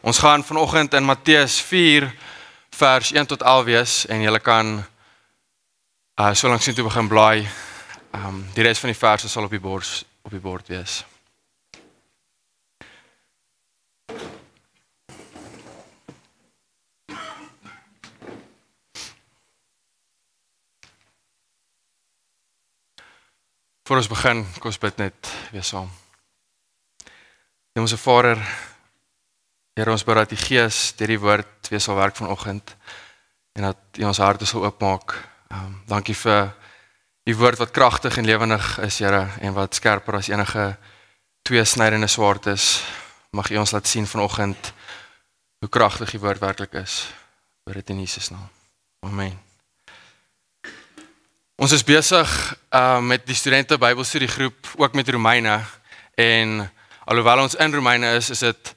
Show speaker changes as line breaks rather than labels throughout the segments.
Ons gaan vanoggend in Matteus 4 vers 1 tot 11 wees en julle kan so lank sien toe begin blaai. Die res van die verse sal op die bord wees. Voor ons begin, kom ons bid net weer saam. Hemelse Vader, Here, ons bid dat die Gees deur die woord weer sal werk vanoggend en dat U ons harte sal oopmaak. Dankie vir die woord wat kragtig en lewendig is, Here, en wat skerper as enige tweesnydende swaard is. Mag U ons laat sien vanoggend hoe kragtig die woord werklik is. Bid dit in Jesus naam. Amen. Ons is besig met die studente Bybelstudiegroep, ook met Romeine, en alhoewel ons in Romeine is dit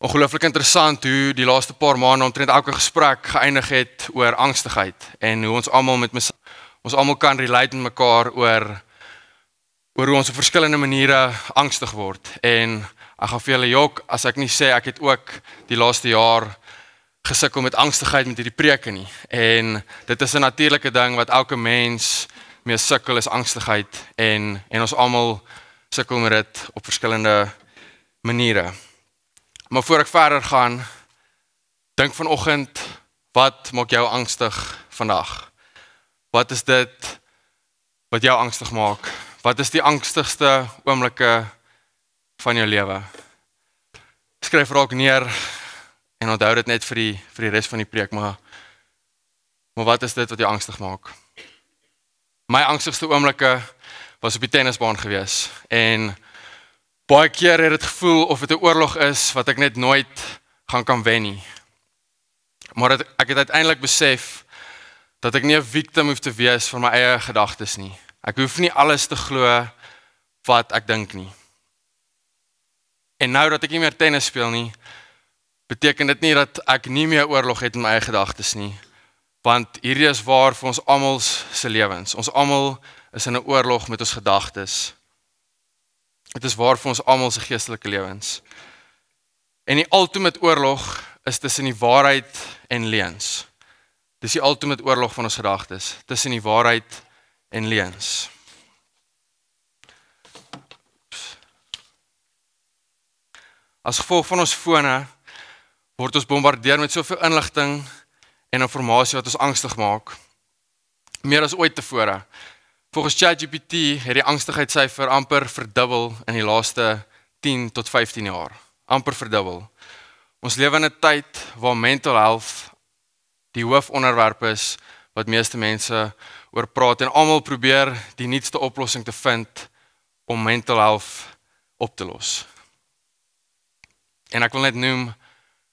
ongelooflik interessant hoe die laaste paar maande omtrent elke gesprek geëindig het oor angstigheid, en hoe ons almal kan relate met mekaar oor hoe ons op verskillende maniere angstig word. En ek gaan vir julle jok, as ek nie sê ek het ook die laaste jaar gesukkel met angstigheid met hierdie preke nie. En dit is 'n natuurlike ding wat elke mens mee sukkel, is angstigheid, en ons almal sukkel met dit op verskillende maniere. Maar voor ek verder gaan, dink vanoggend, wat maak jou angstig vandag? Wat is dit wat jou angstig maak? Wat is die angstigste oomblikke van jou lewe? Skryf raak neer en onthou dit net vir die res van die preek, maar wat is dit wat jou angstig maak? My angstigste oomblikke was op die tennisbaan gewees, en baie keer het dit gevoel of dit 'n oorlog is wat ek net nooit kan wen nie. Maar ek het uiteindelik besef dat ek nie 'n victim hoef te wees van my eie gedagtes nie. Ek hoef nie alles te glo wat ek dink nie. En nou dat ek nie meer tennis speel nie, beteken dit nie dat ek nie meer oorlog het in my eie gedagtes nie, want hierdie is waar vir ons almal se lewens. Ons almal is in 'n oorlog met ons gedagtes. Dit is waar vir ons almal se geestelike lewens. En die ultimate oorlog is tussen die waarheid en leuns. Dis die ultimate oorlog van ons gedagtes, tussen die waarheid en leuns. As gevolg van ons fone word ons bombardeer met soveel inligting en inligting wat ons angstig maak. Meer as ooit tevore. Volgens ChatGPT het die angstigheidssyfer amper verdubbel in die laaste 10 tot 15 jaar. Amper verdubbel. Ons lewe in 'n tyd waar mental health die hoofonderwerp is wat meeste mense oor praat, en almal probeer die nuutste oplossing te vind om mental health op te los. En ek wil net noem,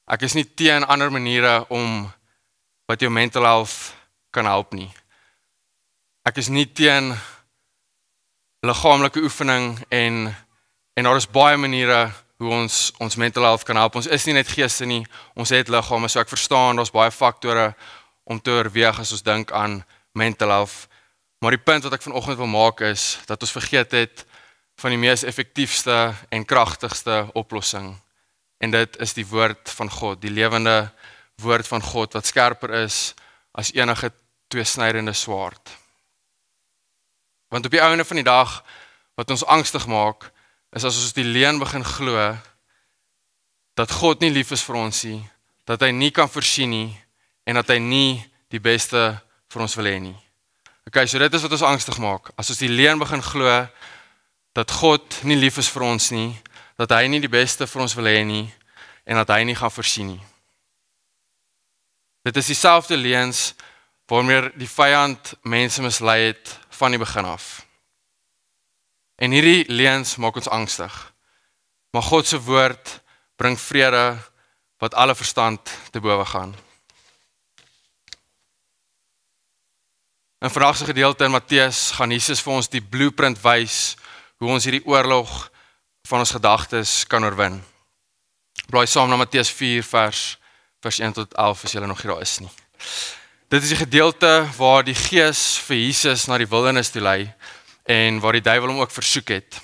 ek is nie teen ander maniere om wat jou mental health kan help nie. Ek is nie teen liggaamlike oefening en daar is baie maniere hoe ons mental health kan help. Ons is nie net geeste nie, ons het liggame, so ek verstaan, daar's baie faktore om te oorweeg as ons dink aan mental health. Maar die punt wat ek vanoggend wil maak is, dat ons vergeet het van die mees effektiefste en kragtigste oplossing. En dit is die woord van God, die lewende woord van God, wat skerper is as enige tweesnydende swaard. Want op die einde van die dag, wat ons angstig maak, is as ons die leuen begin glo, dat God nie lief is vir ons nie, dat hy nie kan voorsien nie, en dat hy nie die beste vir ons wil hê nie. Okay, so dit is wat ons angstig maak. As ons die leuen begin glo, dat God nie lief is vir ons nie, dat hy nie die beste vir ons wil hê nie, en dat hy nie gaan voorsien nie. Dit is dieselfde leuns waarmee die vyand mense mislei het van die begin af. En hierdie leuns maak ons angstig. Maar God se woord bring vrede wat alle verstand te bowe gaan. In vandag se gedeelte in Matteus gaan Jesus vir ons die blueprint wys hoe ons hierdie oorlog van ons gedagtes kan oorwin. Blaai saam na Matteus 4 vers 1 tot 11 as julle nog hier daar is nie. Dit is die gedeelte waar die Gees vir Jesus na die wildernis toe lei en waar die duiwel hom ook versoek het.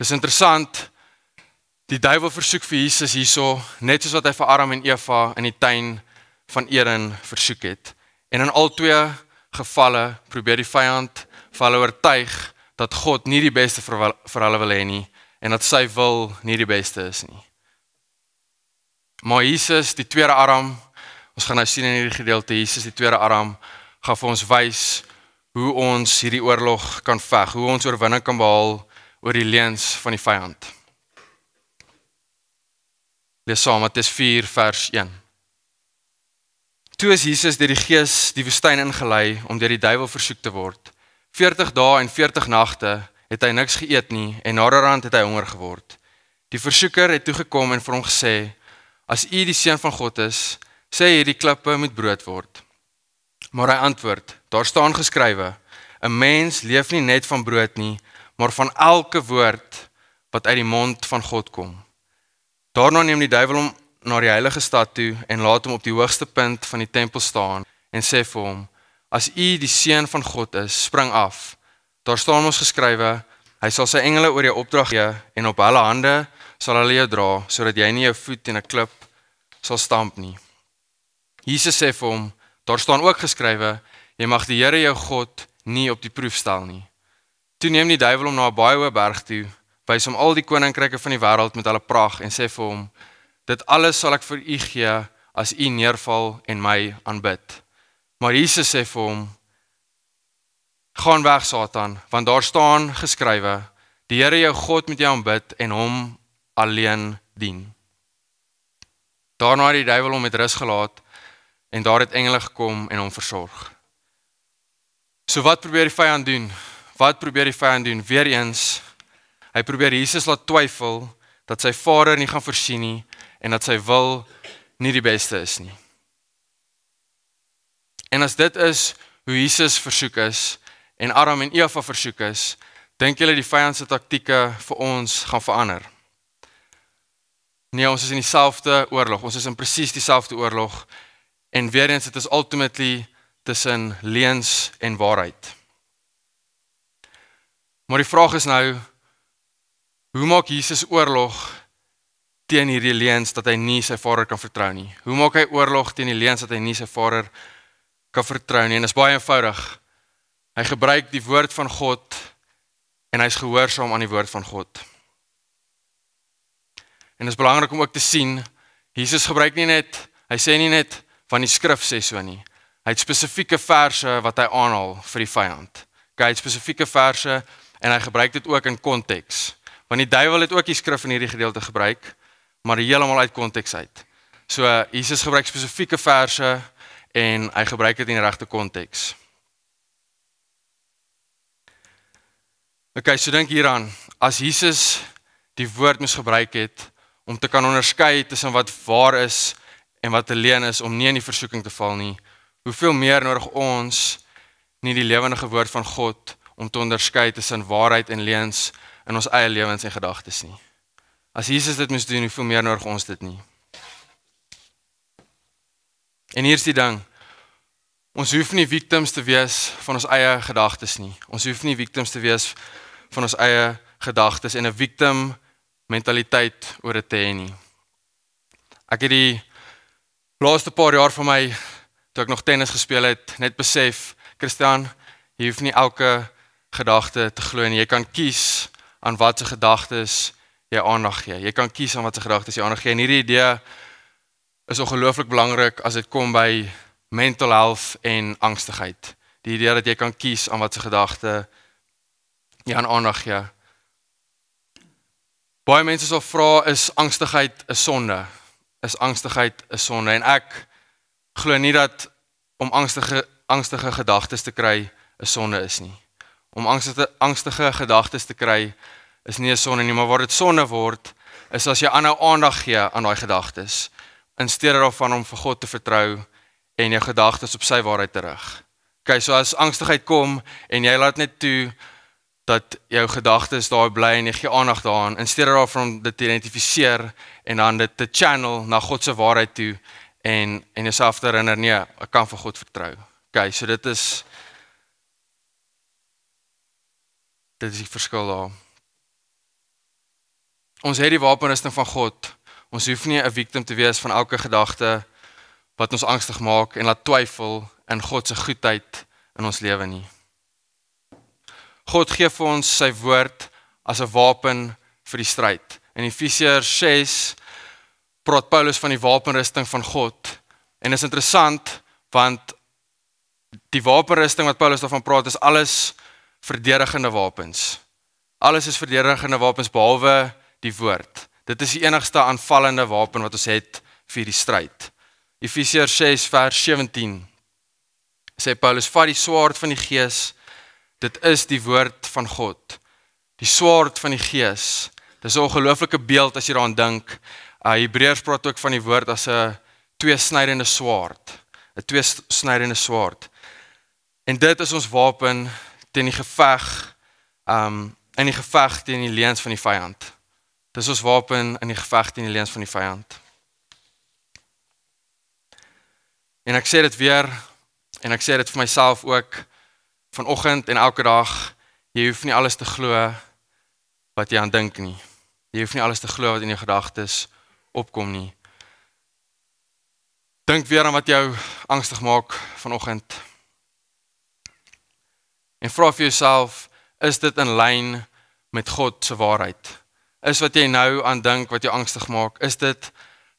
Dis interessant, Die duiwel versoek vir Jesus hierso, net soos wat hy vir Adam en Eva in die tuin van Eden versoek het. En in al twee gevalle probeer die vyand vir hulle oortuig dat God nie die beste vir hulle wil hê nie en dat sy wil nie die beste is nie. Maar Jesus, die tweede Adam, ons gaan nou sien in hierdie gedeelte, Jesus, die tweede Adam, gaan vir ons wys hoe ons hierdie oorlog kan veg, hoe ons oorwinning kan behaal oor die leuns van die vyand. Lees saam Matteus 4 vers 1. Toe is Jesus deur die Gees die woestyn ingelei om deur die duiwel versoek te word. 40 dae en 40 nagte het hy niks geëet nie en naderhand het hy honger geword. Die versoeker het toe gekom en vir hom gesê: As u die seun van God is, sê hierdie klippe moet brood word. Maar hy antwoord: Daar staan geskrywe: 'n mens leef nie net van brood nie, maar van elke woord wat uit die mond van God kom. Daarna neem die duiwel hom na die heilige stad toe en laat hom op die hoogste punt van die tempel staan en sê vir hom: As u die seun van God is, spring af. Daar staan ons geskrywe: Hy sal sy engele oor jou opdrag gee en op hulle hande sal hulle jou dra, sodat jy nie jou voet teen 'n klip sal stamp nie. Jesus sê vir hom: Daar staan ook geskrywe: Jy mag die Here jou God nie op die proef stel nie. Toe neem die duiwel hom na 'n baie hoë berg toe, wys hom al die koninkryke van die wêreld met hulle pragt en sê vir hom: Dit alles sal ek vir u gee as u neerval en my aanbid. Maar Jesus sê vir hom: Gaan weg, Satan, want daar staan geskrywe: Die Here jou God moet jy aanbid en hom alleen dien. Daarna het die duiwel hom met rus gelaat en daar het engele gekom en hom versorg. So wat probeer die vyand doen? Wat probeer die vyand doen? Weereens, hy probeer Jesus laat twyfel dat sy Vader nie gaan voorsien nie en dat sy wil nie die beste is nie. En as dit is hoe Jesus versoek is en Adam en Eva versoek is, dink julle die vyand se taktieke vir ons gaan verander? Nee, ons is in dieselfde oorlog. Ons is in presies dieselfde oorlog. En weer eens, dit is ultimately tussen leuns en waarheid. Maar die vraag is nou, hoe maak Jesus oorlog teen hierdie leuns dat hy nie sy Vader kan vertrou nie? Hoe maak hy oorlog teen die leuns dat hy nie sy Vader kan vertrou nie? En dit is baie eenvoudig. Hy gebruik die woord van God en hy is gehoorsaam aan die woord van God. En dit is belangrik om ook te sien, Jesus gebruik nie net, hy sê nie net van die skrif sê so nie. Hy het spesifieke verse wat hy aanhaal vir die vyand. Hy het spesifieke verse en hy gebruik dit ook in konteks. Want die duiwel het ook die skrif in hierdie gedeelte gebruik, maar heeltemal uit konteks uit. So Jesus gebruik spesifieke verse en hy gebruik dit in die regte konteks. Okay, so dink hieraan, as Jesus die woord moes gebruik het om te kan onderskei tussen wat waar is en wat 'n leuen is om nie in die versoeking te val nie, hoeveel meer nodig ons nie die lewendige woord van God om te onderskei tussen waarheid en leuns in ons eie lewens en gedagtes nie. As Jesus dit moes doen, hoeveel meer nodig ons dit nie. En hier is die ding, ons hoef nie victims te wees van ons eie gedagtes nie. Ons hoef nie victims te wees van ons eie gedagtes en 'n victim mentaliteit oor dit te hê nie. Ek het die laaste paar jaar van my, toe ek nog tennis gespeel het, net besef, Christian, jy hoef nie elke gedagte te glo nie. Jy kan kies aan wat se gedagtes jy aandag gee. Jy kan kies aan wat se gedagtes jy aandag gee. En hierdie idee is ongelooflik belangrik as dit kom by mental health en angstigheid. Die idee dat jy kan kies aan wat se gedagte jy aan aandag gee. Baie mense sal vra, is angstigheid 'n sonde? Is angstigheid 'n sonde? En ek glo nie dat om angstige gedagtes te kry 'n sonde is nie. Om angstige gedagtes te kry is nie 'n sonde nie, maar waar dit sonde word, is as jy aanhou aandag gee aan daai gedagtes, in steede daarvan om vir God te vertrou en jou gedagtes op sy waarheid te rig. Okay, so as angstigheid kom en jy laat net toe dat jou gedagtes daar bly en jy gee aandag daaraan, in steede daarvan om dit te identifiseer en dan dit te channel na God se waarheid toe en jouself te herinner, nee, ek kan vir God vertrou. Okay, so dit is die verskil daar. Ons het die wapenrusting van God. Ons hoef nie 'n victim te wees van elke gedagte wat ons angstig maak en laat twyfel in God se goedheid in ons lewe nie. God gee vir ons sy woord as 'n wapen vir die stryd. In Efesiërs 6 praat Paulus van die wapenrusting van God. En is interessant, want die wapenrusting wat Paulus daarvan praat, is alles verdedigende wapens. Alles is verdedigende wapens, behalwe die woord. Dit is die enigste aanvallende wapen wat ons het vir die stryd. Efesiërs 6 vers 17 sê Paulus, vat die swaard van die Gees, dit is die woord van God. Die swaard van die Gees, dit is 'n ongelooflike beeld as jy daaraan dink. Hebreërs praat ook van die woord as 'n tweesnydende swaard. 'n tweesnydende swaard. En dit is ons wapen teen die geveg, in die geveg teen die leuns van die vyand. Dit is ons wapen in die geveg teen die leuns van die vyand. En ek sê dit weer, en ek sê dit vir myself ook, vanoggend en elke dag, jy hoef nie alles te glo wat jy aan dink nie. Jy hoef nie alles te glo wat in jou gedagtes opkom nie. Dink weer aan wat jou angstig maak vanoggend. En vra vir jouself, is dit in lyn met God se waarheid? Is wat jy nou aan dink wat jou angstig maak, is dit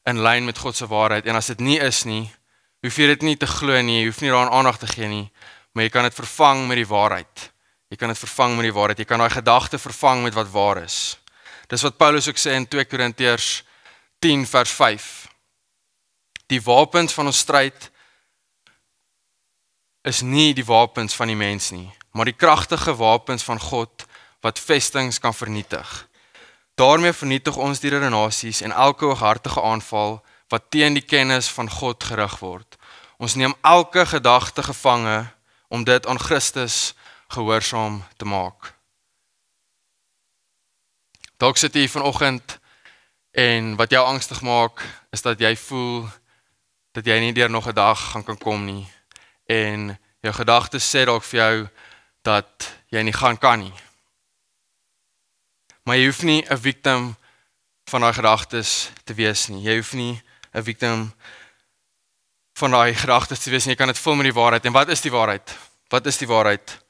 in lyn met God se waarheid? En as dit nie is nie, hoef jy dit nie te glo nie, jy hoef nie daaraan aandag te gee nie, maar jy kan dit vervang met die waarheid. Jy kan dit vervang met die waarheid, jy kan daai gedagte vervang met wat waar is. Dis wat Paulus ook sê in 2 Korintiërs 10 vers 5. Die wapens van ons stryd is nie die wapens van die mens nie, maar die kragtige wapens van God wat vestings kan vernietig. Daarmee vernietig ons die redenasies en elke hooghartige aanval wat teen die kennis van God gerig word. Ons neem elke gedagte gevange om dit aan Christus gehoorsaam te maak. Dalk sit jy vanoggend en wat jou angstig maak is dat jy voel dat jy nie deur nog 'n dag gaan kan kom nie. En jou gedagtes sê dalk vir jou dat jy nie gaan kan nie. Maar jy hoef nie 'n victim van daai gedagtes te wees nie. Jy hoef nie 'n victim van daai gedagtes te wees nie. Jy kan dit vul met die waarheid. En wat is die waarheid? Wat is die waarheid?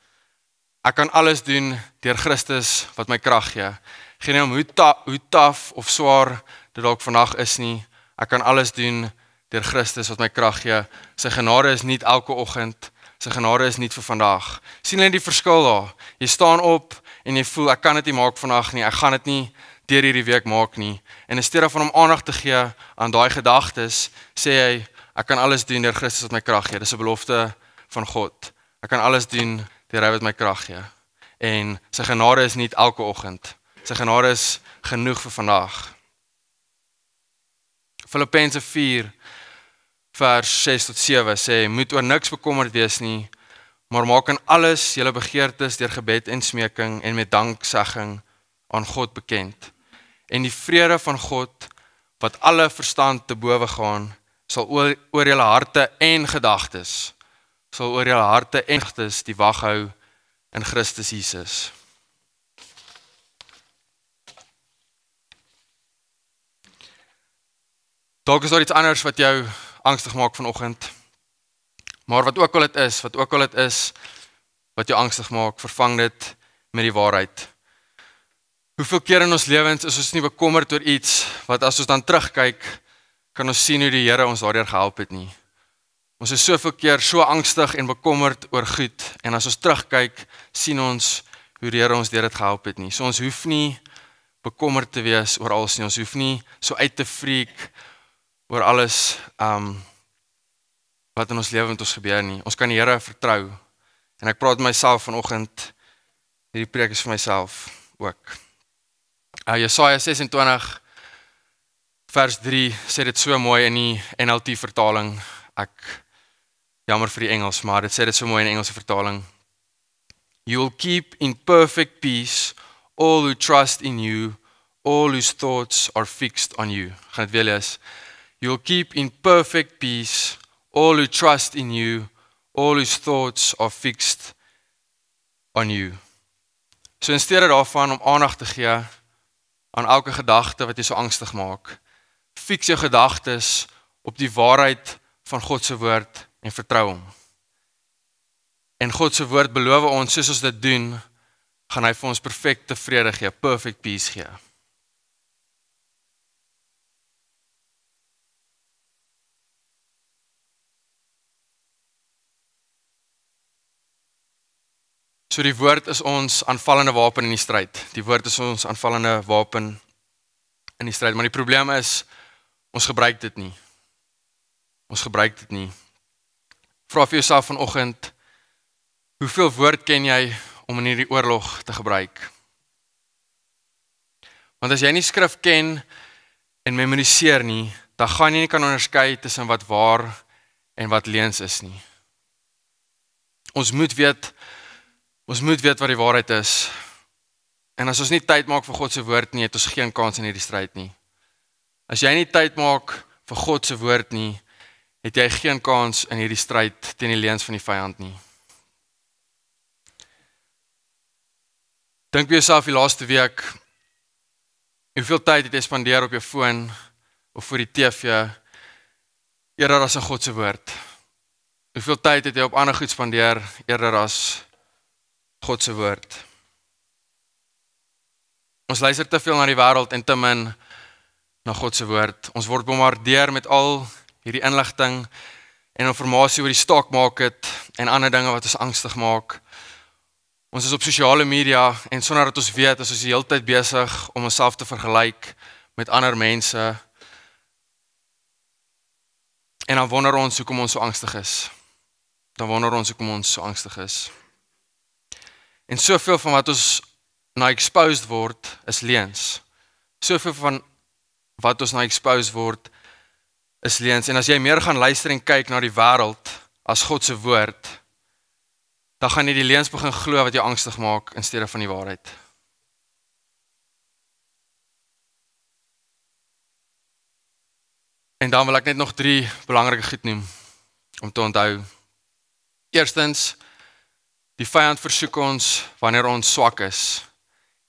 Ek kan alles doen deur Christus wat my krag gee. Geen om hoe taaf of swaar dit dalk vandag is nie. Ek kan alles doen deur Christus wat my krag gee. Sy genade is nie elke oggend. Sy genade is nie vir vandag. Sien net die verskil daar. Jy staan op en jy voel ek kan dit nie maak vandag nie. Ek gaan dit nie deur hierdie week maak nie. En in steede van om aandag te gee aan daai gedagtes, sê hy ek kan alles doen deur Christus wat my krag gee. Dis 'n belofte van God. Ek kan alles doen deur hy wat my krag gee. En sy genade is nie elke oggend. Sy genade is genoeg vir vandag. Filippense 4 vers 6 tot 7 sê, moet oor niks bekommerd wees nie, maar maak in alles julle begeertes deur gebed en smeking en met danksegging aan God bekend. En die vrede van God, wat alle verstand te bowe gaan, sal oor julle harte en gedagtes, die wag hou in Christus Jesus. Dalk is daar iets anders wat jou angstig maak vanoggend. Maar wat ook al dit is, wat jou angstig maak, vervang dit met die waarheid. Hoeveel keer in ons lewens is ons nie bekommerd oor iets, wat as ons dan terugkyk, kan ons sien hoe die Here ons daardeur gehelp het nie. Ons is soveel keer so angstig en bekommerd oor goed, en as ons terugkyk, sien ons hoe die Here ons deur dit gehelp het nie. So ons hoef nie bekommerd te wees oor alles nie, ons hoef nie so uit te freak oor alles wat in ons lewe met ons gebeur nie. Ons kan die Here vertrou. En ek praat met myself vanoggend, hierdie preek is vir myself ook. Jesaja 26 vers 3 sê dit so mooi in die NLT vertaling. Ek jammer vir die Engels, maar dit sê dit so mooi in die Engelse vertaling. You will keep in perfect peace all who trust in you, all whose thoughts are fixed on you. Ek gaan dit weer lees. You will keep in perfect peace all who trust in you, all whose thoughts are fixed on you. So in steede daarvan om aandag te gee aan elke gedagte wat jy so angstig maak. Fix jou gedagtes op die waarheid van God se woord en vertrou hom. En God se woord beloof ons, soos ons dit doen, gaan hy vir ons perfekte vrede gee, perfect peace gee. So die woord is ons aanvallende wapen in die stryd. Die woord is ons aanvallende wapen in die stryd. Maar die probleem is, ons gebruik dit nie. Ons gebruik dit nie. Vra vir jouself vanoggend, hoeveel woord ken jy om in hierdie oorlog te gebruik? Want as jy nie skrif ken en memoriseer nie, dan gaan jy nie kan onderskei tussen wat waar en wat leuns is nie. Ons moet weet wat die waarheid is. En as ons nie tyd maak vir God se woord nie, het ons geen kans in hierdie stryd nie. As jy nie tyd maak vir God se woord nie, het jy geen kans in hierdie stryd teen die leuns van die vyand nie. Dink by jouself die laaste week, hoeveel tyd het jy spandeer op jou foon of voor die TV eerder as in God se woord? Hoeveel tyd het jy op ander goed spandeer eerder as God se woord? Ons luister te veel na die wêreld en te min na God se woord. Ons word bombardeer met al hierdie inligting en inligting oor die stock market en ander dinge wat ons angstig maak. Ons is op sosiale media en sonder dat ons weet, is ons die hele tyd besig om onsself te vergelyk met ander mense. En dan wonder ons hoekom ons so angstig is. En soveel van wat ons na exposed word, is leuns. Soveel van wat ons na exposed word, is leuns. En as jy meer gaan luister en kyk na die wêreld as God se woord, dan gaan jy die leuns begin glo wat jou angstig maak in steede van die waarheid. En dan wil ek net nog 3 belangrike goed noem om te onthou. Eerstens, die vyand versoek ons wanneer ons swak is.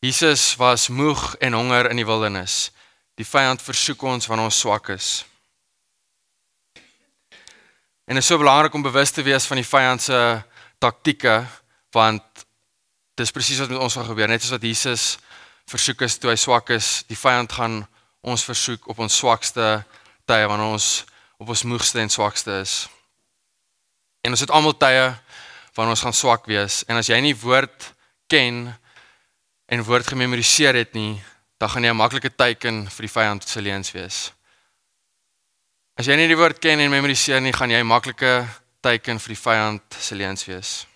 Jesus was moeg en honger in die wildernis. Die vyand versoek ons wanneer ons swak is. En dit is so belangrik om bewus te wees van die vyand se taktieke, want dit is presies wat met ons gaan gebeur. Net soos wat Jesus versoek is toe hy swak is, die vyand gaan ons versoek op ons swakste tye, wanneer ons op ons moegste en swakste is. En ons het almal tye wanneer ons gaan swak wees. En as jy nie woord ken en woord gememoriseer het nie, dan gaan jy 'n maklike teiken vir die vyand se leuns wees. As jy nie die woord ken en memoriseer nie, gaan jy 'n maklike teiken vir die vyand se leuns wees.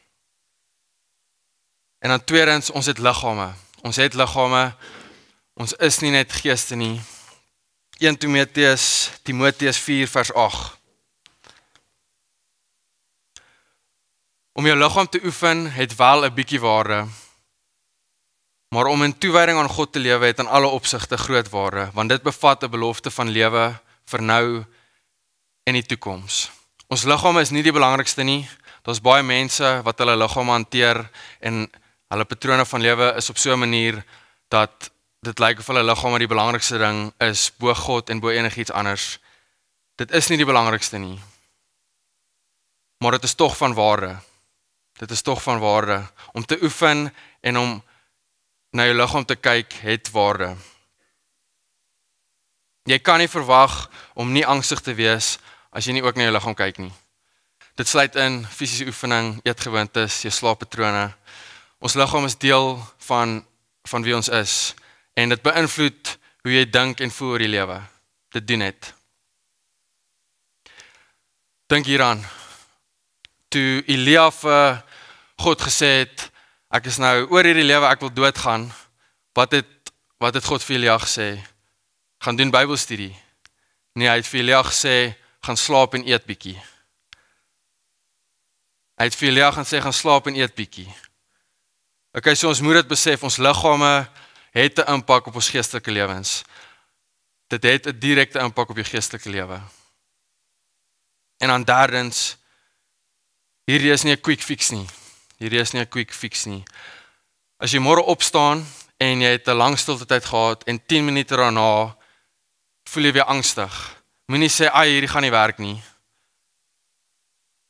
En dan tweedens, ons het liggame. Ons is nie net geeste nie. 1 Timoteus 4 vers 8. Om jou liggaam te oefen het wel 'n bietjie waarde, maar om in toewyding aan God te lewe het in alle opsigte groot waarde, want dit bevat 'n belofte van lewe vir nou en die toekoms. Ons liggame is nie die belangrikste nie. Daar's baie mense wat hulle liggame hanteer en hulle patrone van lewe is op so 'n manier dat dit lyk of hulle liggame die belangrikste ding is bo God en bo enigiets anders. Dit is nie die belangrikste nie. Maar dit is tog van waarde. Om te oefen en om na jou liggaam te kyk het waarde. Jy kan nie verwag om nie angstig te wees as jy nie ook na jou liggaam kyk nie. Dit sluit in fisiese oefening, eetgewoontes, jou slaappatrone. Ons liggaam is deel van wie ons is en dit beïnvloed hoe jy dink en voel oor die lewe. Dit doen dit. Dink hieraan. Toe Elia vir God gesê het, ek is nou oor hierdie lewe, ek wil doodgaan, wat het God vir Elia gesê? Gaan doen Bybelstudie. Nee, hy het vir Elia gesê, gaan slaap en eet bietjie. Hy het vir Elia gaan slaap en eet bietjie. Okay, so ons moet dit besef, ons liggame het 'n impak op ons geestelike lewens. Dit het 'n direkte impak op jou geestelike lewe. En dan derdens, hierdie is nie 'n quick fix nie. As jy môre opstaan en jy het 'n lang stilte tyd gehad en 10 minute daarna voel jy weer angstig. Moenie sê, hierdie gaan nie werk nie.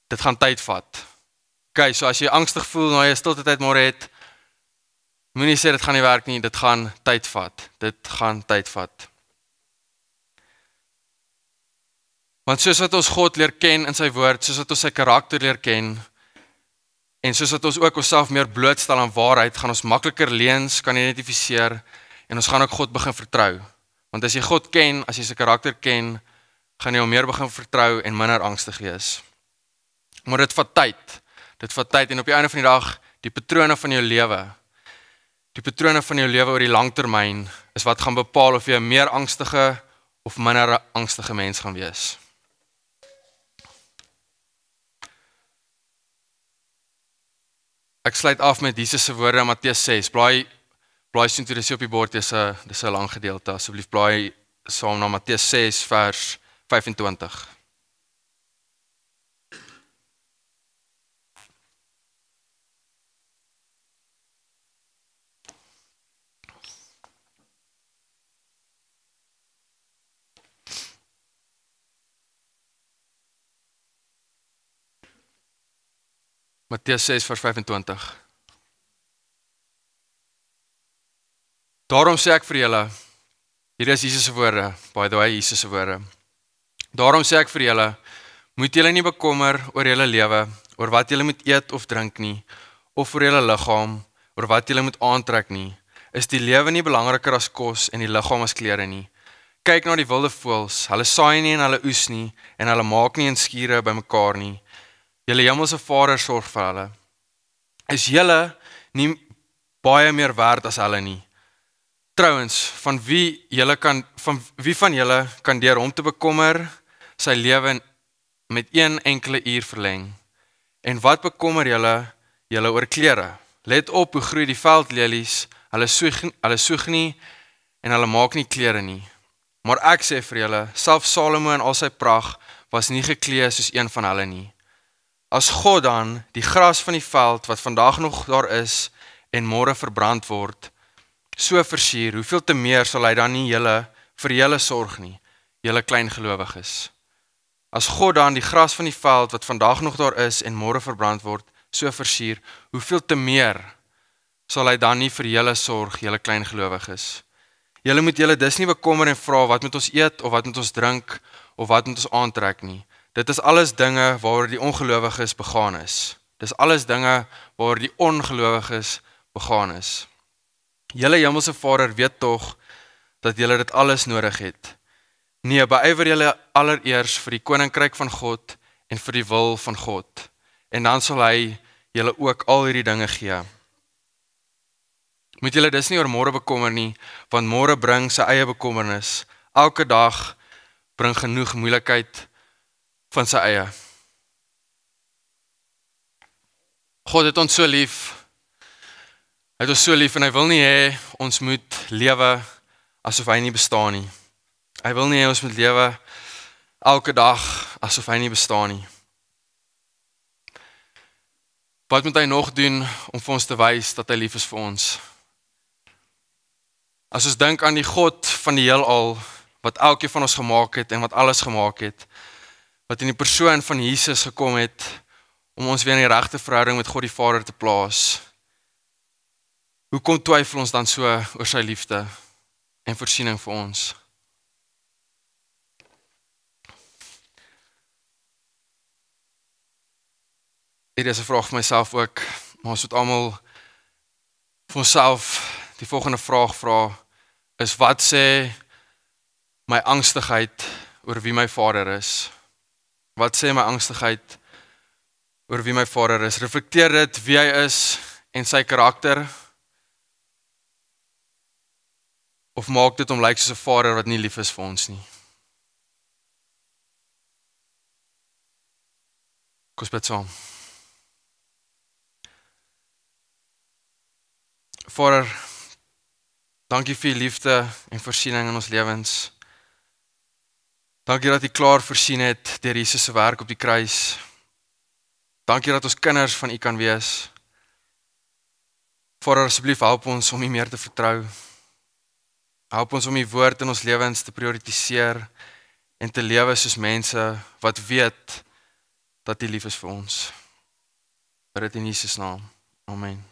Dit gaan tyd vat. Okay, so as jy angstig voel na jy stilte tyd môre het, moenie sê dit gaan nie werk nie, dit gaan tyd vat. Dit gaan tyd vat. Want soos wat ons God leer ken in sy woord, soos wat ons sy karakter leer ken, en soos wat ons ook onsself meer blootstel aan waarheid, gaan ons makliker leuns kan identifiseer, en ons gaan ook God begin vertrou. Want as jy God ken, as jy sy karakter ken, gaan jy hom meer begin vertrou en minder angstig wees. Maar dit vat tyd. Dit vat tyd, en op die einde van die dag, die patrone van jou lewe, die patrone van jou lewe oor die langtermyn, is wat gaan bepaal of jy 'n meer angstige of minder angstige mens gaan wees. Ek sluit af met Jesus se woorde in Matteus 6. Blaai sien toe dis op die bord, dis 'n lang gedeelte. Asseblief blaai saam na Matteus 6 vers 25. Matteus 6 vers 25. Daarom sê ek vir julle, hier is Jesus se woorde, by the way, Jesus se woorde. Daarom sê ek vir julle, moet julle nie bekommer oor julle lewe, oor wat julle moet eet of drink nie, of oor julle liggaam, oor wat julle moet aantrek nie. Is die lewe nie belangriker as kos en die liggaam as klere nie? Kyk na die wilde voëls, hulle saai nie en hulle oes nie, en hulle maak nie in skure bymekaar nie. Julle hemelse Vader sorg vir hulle. Is julle nie baie meer werd as hulle nie? Trouwens, van wie van julle kan deur hom te bekommer sy lewe met 1 enkele uur verleng? En wat bekommer julle oor klere? Let op hoe groei die veldlelies, hulle soeg nie en hulle maak nie klere nie. Maar ek sê vir julle, self Salomo in al sy pragt was nie geklee soos een van hulle nie. As God dan die gras van die veld wat vandag nog daar is en môre verbrand word, so versier, hoeveel te meer sal hy dan nie vir julle sorg nie, julle klein gelowiges. As God dan die gras van die veld wat vandag nog daar is en môre verbrand word, so versier, hoeveel te meer sal hy dan nie vir julle sorg, julle klein gelowiges. Julle moet julle dus nie bekommer en vra wat moet ons eet of wat moet ons drink of wat moet ons aantrek nie. Dit is alles dinge waaroor die ongelowiges begaan is. Dis alles dinge waaroor die ongelowiges begaan is. Julle hemelse Vader weet tog dat julle dit alles nodig het. Nee, beywer julle allereers vir die koninkryk van God en vir die wil van God. En dan sal hy julle ook al hierdie dinge gee. Moet julle dus nie oor môre bekommer nie, want môre bring sy eie bekommernis. Elke dag bring genoeg moeilikheid van sy eie. God het ons so lief. Hy het ons so lief en hy wil nie hê ons moet lewe asof hy nie bestaan nie. Hy wil nie hê ons moet lewe elke dag asof hy nie bestaan nie. Wat moet hy nog doen om vir ons te wys dat hy lief is vir ons? As ons dink aan die God van die heelal, wat elkeen van ons gemaak het en wat alles gemaak het, wat in die persoon van Jesus gekom het, om ons weer in die regte verhouding met God die Vader te plaas. Hoe kom twyfel ons dan so oor sy liefde en voorsiening vir ons? Hierdie is 'n vraag vir myself ook, maar ons moet almal vir onsself die volgende vraag vra, is wat sê my angstigheid oor wie my Vader is? Wat sê my angstigheid oor wie my Vader is? Reflekteer dit wie hy is en sy karakter? Of maak dit hom lyk soos 'n Vader wat nie lief is vir ons nie? Kom ons bid saam. Vader, dankie vir u liefde en voorsiening in ons lewens. Dankie dat u klaar voorsien het deur Jesus se werk op die kruis. Dankie dat ons kinders van u kan wees. Vader, asseblief help ons om U meer te vertrou. Help ons om U woord in ons lewens te prioritiseer en te lewe soos mense wat weet dat U lief is vir ons. Bid dit in Jesus naam. Amen.